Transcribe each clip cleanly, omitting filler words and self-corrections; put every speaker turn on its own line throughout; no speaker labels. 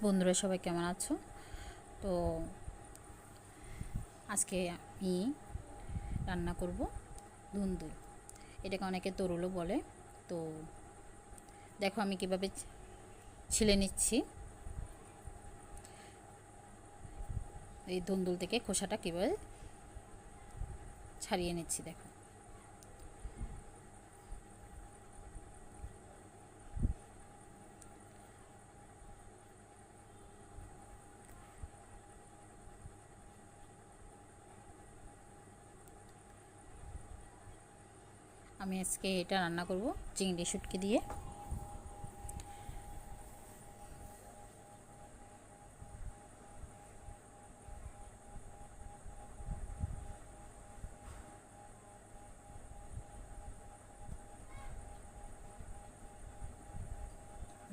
বন্ধুরা সবাই কেমন আছো? তো আজকে আমি রান্না করব ধুন্দুল। এটাকে অনেকে তরুলও বলে। তো দেখো আমি কিভাবে ছিলে নিচ্ছি। এই ধুন্দুল থেকে খোসাটা কিভাবে ছাড়িয়ে নিচ্ছি দেখো। আমি আজকে এটা রান্না করব চিংড়ি শুটকি দিয়ে।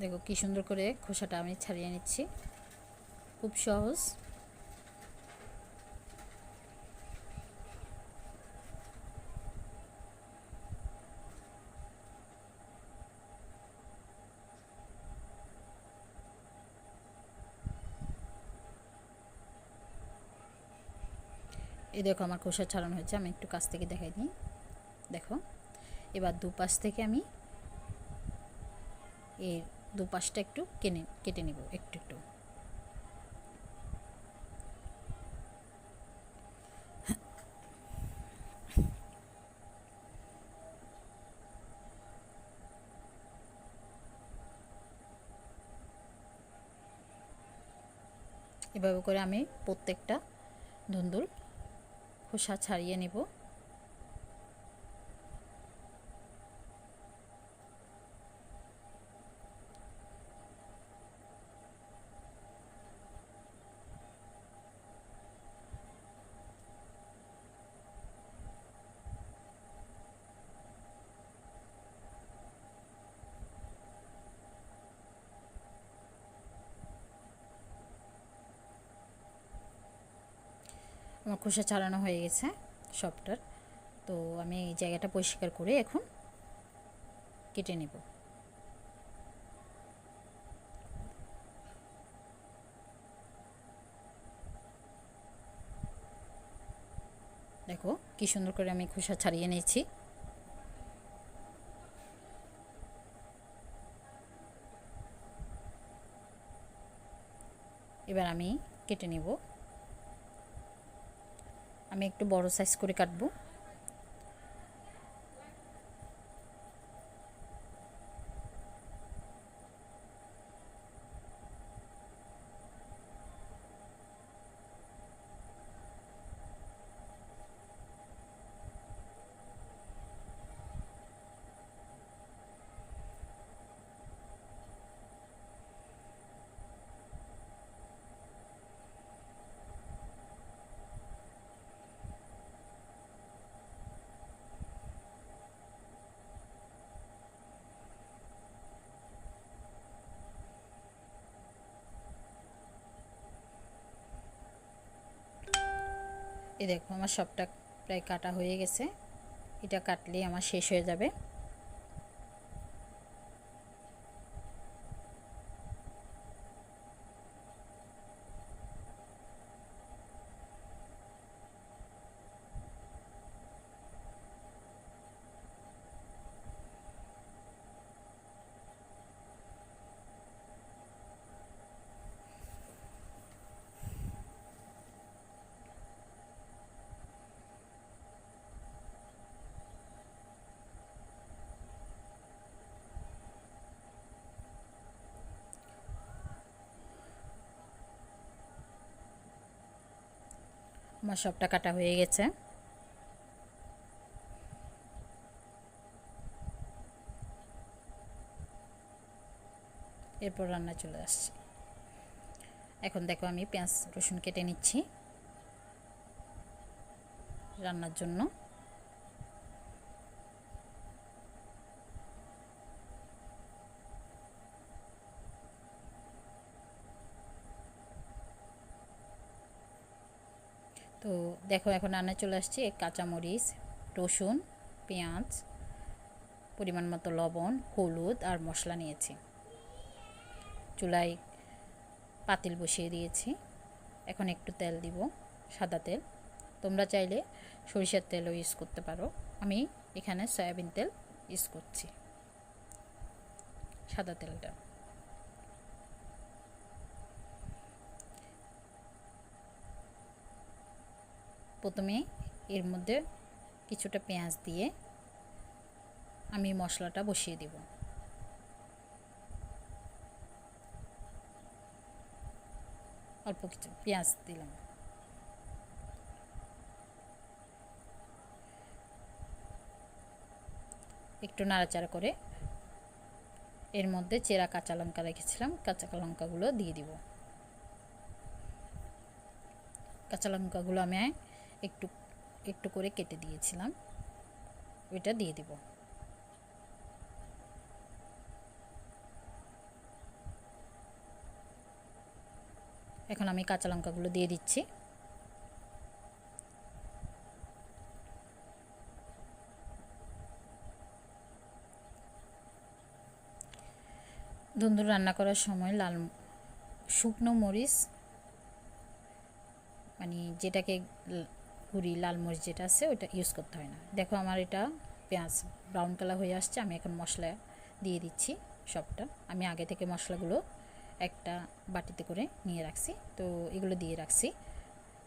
দেখো কি সুন্দর করে খোসাটা আমি ছাড়িয়ে নিচ্ছি, খুব সহজ। এই দেখো আমার খোসা ছাড়ানো হয়েছে, আমি একটু কাছ থেকে দেখাই দিই। দেখো এবার দুপাশ থেকে আমি এর দুপাশটা একটু কেটে নিব একটু একটু। এভাবে করে আমি প্রত্যেকটা ধুন্দুল খোসা ছাড়িয়ে নেব। আমার খোসা ছাড়ানো হয়ে গেছে সবটার। তো আমি এই জায়গাটা পরিষ্কার করে এখন কেটে নেব। দেখো কি সুন্দর করে আমি খোসা ছাড়িয়ে নিয়েছি। এবার আমি কেটে নেব। আমি একটু বড় সাইজ করে কাটবো। এই দেখো আমার সবটা প্রায় কাটা হয়ে গেছে। এটা কাটলেই আমার শেষ হয়ে যাবে। আমার সবটা কাটা হয়ে গেছে। এরপর রান্না চলে আসছে। এখন দেখো আমি পেঁয়াজ রসুন কেটে নিচ্ছি রান্নার জন্য। তো দেখো এখন রান্না চলে আসছে। কাঁচামরিচ, রসুন, পেঁয়াজ, পরিমাণ মতো লবণ, হলুদ আর মশলা নিয়েছি। চুলায় পাতিল বসিয়ে দিয়েছি। এখন একটু তেল দিব, সাদা তেল। তোমরা চাইলে সরিষার তেলও ইউজ করতে পারো। আমি এখানে সয়াবিন তেল ইউজ করছি, সাদা তেলটা। প্রথমে এর মধ্যে কিছুটা পেঁয়াজ দিয়ে আমি মশলাটা বসিয়ে দিব। অল্প কিছু পেঁয়াজ দিলাম। একটু নাড়াচাড়া করে এর মধ্যে চেরা কাঁচা লঙ্কা রেখেছিলাম, কাঁচা লঙ্কাগুলো দিয়ে দিব। কাঁচা লঙ্কাগুলো আমি একটু একটু করে কেটে দিয়েছিলাম, ওইটা দিয়ে দিব। এখন আমি কাঁচা লঙ্কাগুলো দিয়ে দিচ্ছি। ধুন্দুল রান্না করার সময় শুকনো মরিচ, মানে যেটাকে গুঁড়ি লাল মরিচ যেটা আছে ওইটা ইউজ করতে হয় না। দেখো আমার এটা পেঁয়াজ ব্রাউন কালার হয়ে আসছে। আমি এখন মশলা দিয়ে দিচ্ছি সবটা। আমি আগে থেকে মশলাগুলো একটা বাটিতে করে নিয়ে রাখছি, তো এগুলো দিয়ে রাখছি।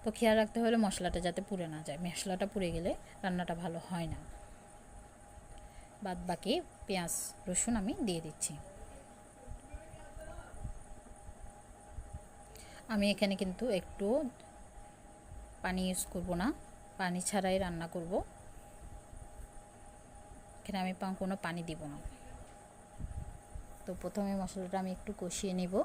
তো খেয়াল রাখতে হলে মশলাটা যাতে পুড়ে না যায়, মশলাটা পুড়ে গেলে রান্নাটা ভালো হয় না। বাদ বাকি পেঁয়াজ রসুন আমি দিয়ে দিচ্ছি। আমি এখানে কিন্তু একটু পানি ইউজ করব না, পানি ছাড়াই রান্না করব। এখানে আমি কোনো পানি দিব না। তো প্রথমে মশলাটা আমি একটু কষিয়ে নেব।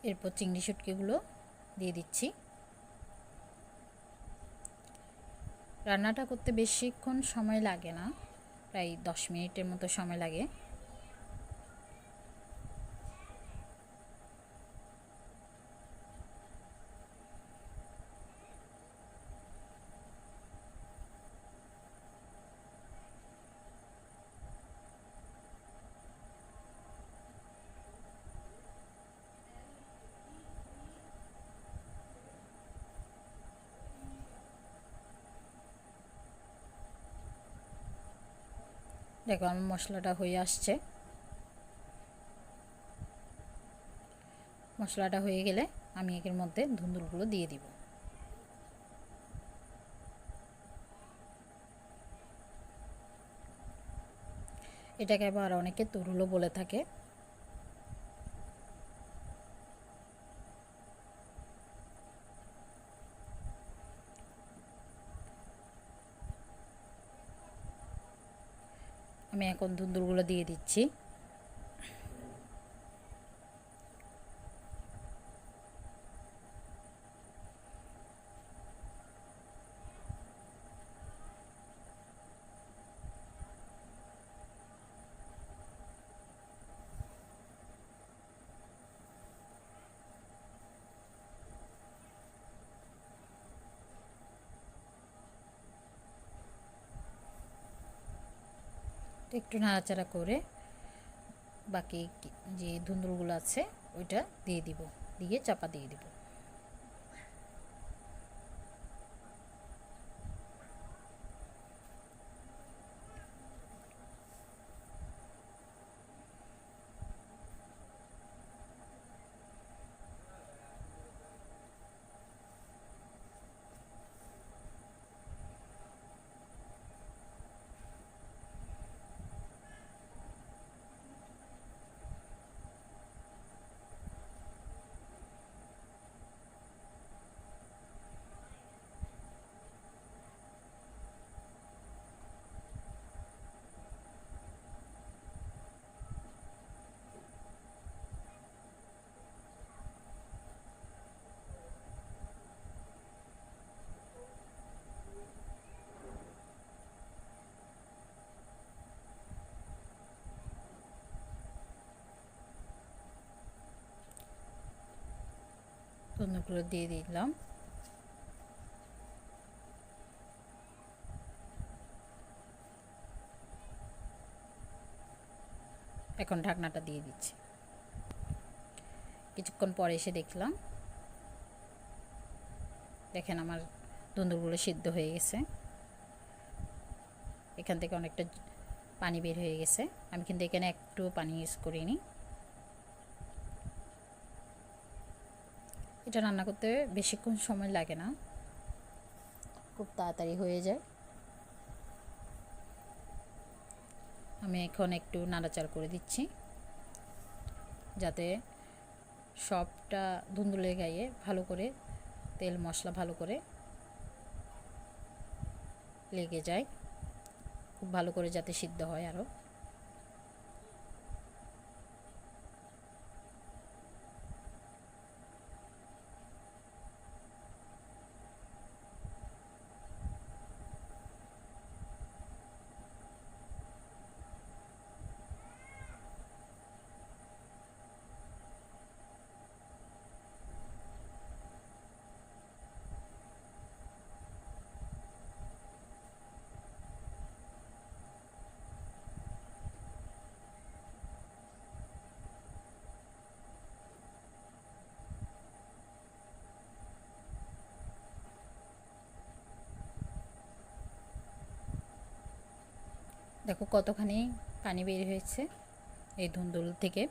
এরপর চিংড়ি শুটকিগুলো দিয়ে দিচ্ছি। রান্নাটা করতে বেশিক্ষণ সময় লাগে না, প্রায় 10 মিনিটের মতো সময় লাগে। দেখো আমার মশলাটা হয়ে আসছে। মশলাটা হয়ে গেলে আমি এর মধ্যে ধুন্দুলগুলো দিয়ে দিব। এটাকে আবার অনেকে তরুলও বলে থাকে। আমি এখন ধুন্দুলগুলো দিয়ে দিচ্ছি। একটু নাড়াচাড়া করে বাকি যে ধুন্দুলগুলো আছে ওইটা দিয়ে দিব, দিয়ে চাপা দিয়ে দিব। দুন্দুলগুলো দিয়ে দিলাম। এখন ঢাকনাটা দিয়ে দিচ্ছি। কিছুক্ষণ পরে এসে দেখলাম, দেখেন আমার দুন্দুলগুলো সিদ্ধ হয়ে গেছে। এখান থেকে অনেকটা পানি বের হয়ে গেছে। আমি কিন্তু এখানে একটু পানি ইউজ করিনি। এটা রান্না করতে বেশিক্ষণ সময় লাগে না, খুব তাড়াতাড়ি হয়ে যায়। আমি এখন একটু নাড়াচাড়া করে দিচ্ছি যাতে সবটা দুন্দুলের গায়ে ভালো করে তেল মশলা ভালো করে লেগে যায়, খুব ভালো করে যাতে সিদ্ধ হয়। আরও দেখো কতখানি পানি বের হয়েছে এই দুন্দুল থেকে।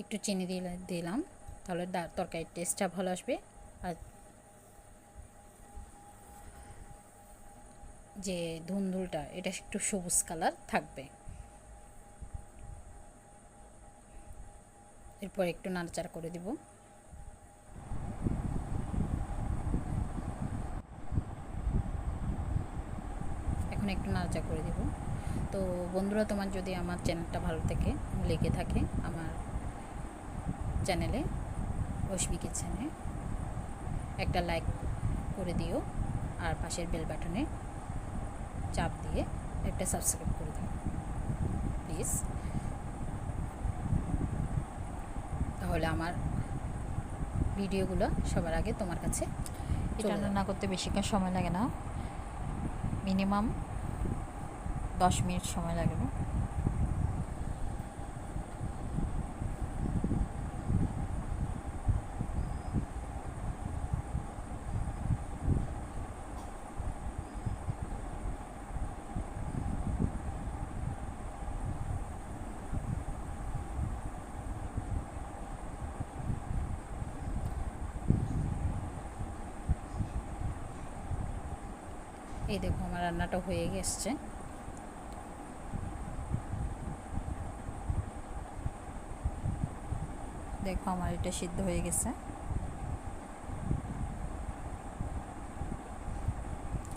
একটু চিনি দিলাম, তাহলে তরকারির টেস্টটা ভালো আসবে। আর যে ধুন্দুলটা এটা একটু সবুজ কালার থাকবে। এরপর একটু নাড়াচাড়া করে দিব। এখন একটু নাড়াচাড়া করে দিব। তো বন্ধুরা, তোমার যদি আমার চ্যানেলটা ভালো লেগে থাকে আমার চ্যানেলে রশ্মি কিচেনে একটা লাইক করে দিও, আর পাশের বেল বাটনে চাপ দিয়ে একটা সাবস্ক্রাইব করে দিও প্লিজ। তাহলে আমার ভিডিওগুলো সবার আগে তোমার কাছে। এটা রান্না করতে বেশিক্ষণ সময় লাগে না, মিনিমাম 10 মিনিট সময় লাগবে। এই দেখো আমার রান্নাটা হয়ে গেছে। দেখো আমার এটা সিদ্ধ হয়ে গেছে।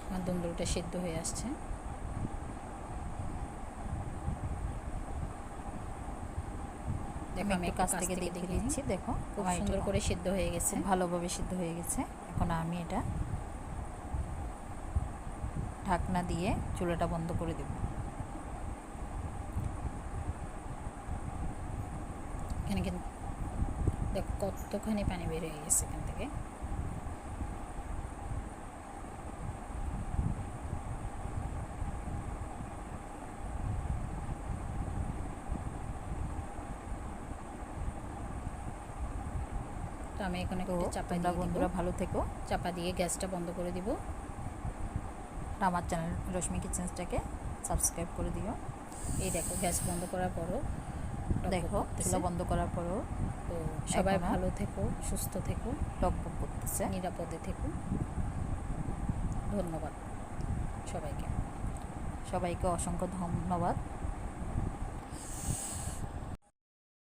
আমার দুন্দুলটা সিদ্ধ হয়ে আসছে। দেখো আমি কাছ থেকে দেখিয়ে দিচ্ছি। দেখো খুব সুন্দর করে সিদ্ধ হয়ে গেছে, ভালোভাবে সিদ্ধ হয়ে গেছে। এখন আমি এটা ঢাকনা দিয়ে চুলাটা বন্ধ করে দেব। এখানে কিন্তু দেখো কতখানি পানি বের হয়ে গেছে এখান থেকে। তো আমি এখানে
তো
একটু চাপা
তোমরা
দিয়ে
বন্ধুরা ভালো থেকো।
চাপা দিয়ে গ্যাসটা বন্ধ করে দিব।
আমার চ্যানেল রশ্মি কিচেন্সটাকে সাবস্ক্রাইব করে দিও।
এই দেখো গ্যাস বন্ধ করার পরও
দেখো চুলা বন্ধ করার পরও
তো সবাই ভালো থেকো, সুস্থ থেকো,
টকবক করতেছে।
নিরাপদে থেকো। ধন্যবাদ সবাইকে।
সবাইকে অসংখ্য ধন্যবাদ।